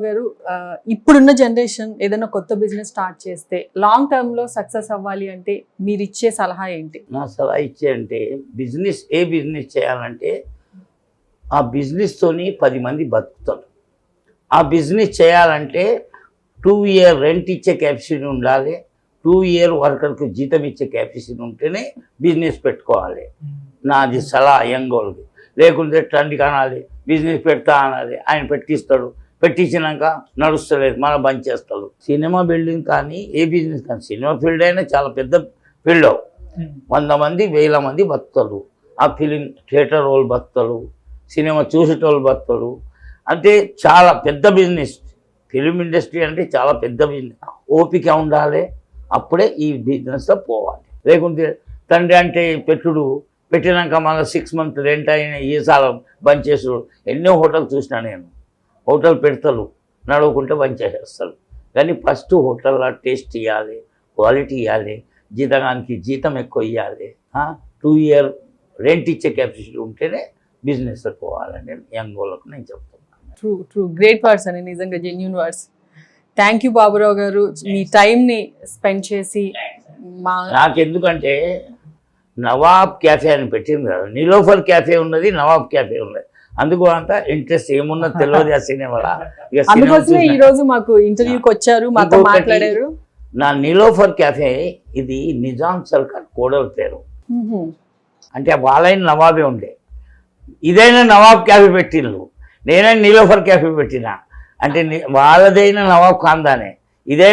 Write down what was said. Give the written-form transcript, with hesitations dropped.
గారు ఇప్పుడున్న జనరేషన్ ఏదైనా కొత్త బిజినెస్ స్టార్ట్ చేస్తే లాంగ్ టర్మ్ లో సక్సెస్ అవ్వాలి అంటే మీరు ఇచ్చే సలహా ఏంటి? నా సలహా ఇచ్చే అంటే ఏ బిజినెస్ చేయాలంటే ఆ బిజినెస్తోని 10 మంది బతుకుతారు. ఆ బిజినెస్ చేయాలంటే 2 year రెంట్ ఇచ్చే కెపాసిటీ ఉండాలి. 2 year వర్కర్కి జీతం ఇచ్చే కెపాసిటీ ఉంటేనే బిజినెస్ పెట్టుకోవాలి. నాది సలహా యంగోళ్ళకి. లేకుంటే తండ్రి కనాలి, బిజినెస్ పెడతా అనాలి, ఆయన పెట్టిస్తాడు, పెట్టించినాక నడుస్తలేదు, మళ్ళీ బంద్ చేస్తాడు. సినిమా బిల్డింగ్ కానీ ఏ బిజినెస్ కానీ, సినిమా ఫీల్డ్ అయినా చాలా పెద్ద ఫీల్డ్. 100 మంది 1000 మంది బతుకుతారు. ఆ ఫిలిం థియేటర్ వాళ్ళు బతుకుతారు, సినిమా చూసేటోళ్ళు బతుకుతారు. అంటే చాలా పెద్ద బిజినెస్. ఫిలిం ఇండస్ట్రీ అంటే చాలా పెద్ద బిజినెస్. ఓపిక ఉండాలి, అప్పుడే ఈ బిజినెస్లో పోవాలి. లేకుంటే తండ్రి అంటే పెట్టినాక మళ్ళీ 6 months రెంట్ అయిన ఈసాల బంద్ చేసుడు. ఎన్నో హోటల్ చూసినా నేను. హోటల్ పెడతారు, నడవకుంటే బంద్ చేసేస్తారు. కానీ ఫస్ట్ హోటల్లో టేస్ట్ ఇవ్వాలి, క్వాలిటీ ఇవ్వాలి, జీతానికి జీతం ఎక్కువ ఇవ్వాలి. 2 year రెంట్ ఇచ్చే కెపాసిటీ ఉంటేనే బిజినెస్లో పోవాలని యంగ్ వాళ్ళకు నేను చెప్తున్నాను. ట్రూ గ్రేట్ వర్డ్స్ అని, నిజంగా genuine words. Thank you Baburao గారు, మీ టైంని స్పెండ్ చేసి. నాకెందుకంటే నవాబ్ క్యాఫే అని పెట్టింది కదా, నిలోఫర్ క్యాఫే ఉన్నది, నవాబ్ క్యాఫే ఉన్నది. అందుకు అంత ఇంట్రెస్ట్ ఏమున్నది తెలియదు ఆ సినిమాలో. అందుకోసమే ఈ రోజు మాకు ఇంటర్వ్యూకి వచ్చారు, మాతో మాట్లాడారు. నా నిలోఫర్ క్యాఫే ఇది నిజాం సర్కార్ కోడల పేరు. అంటే వాళ్ళైన నవాబే ఉండే. ఇదైనా నవాబ్ క్యాఫే పెట్టిండ్రు, నేనైనా నిలోఫర్ క్యాఫే పెట్టినా. అంటే వాళ్ళదైనా నవాబ్ ఖాందానే, ఇదైనా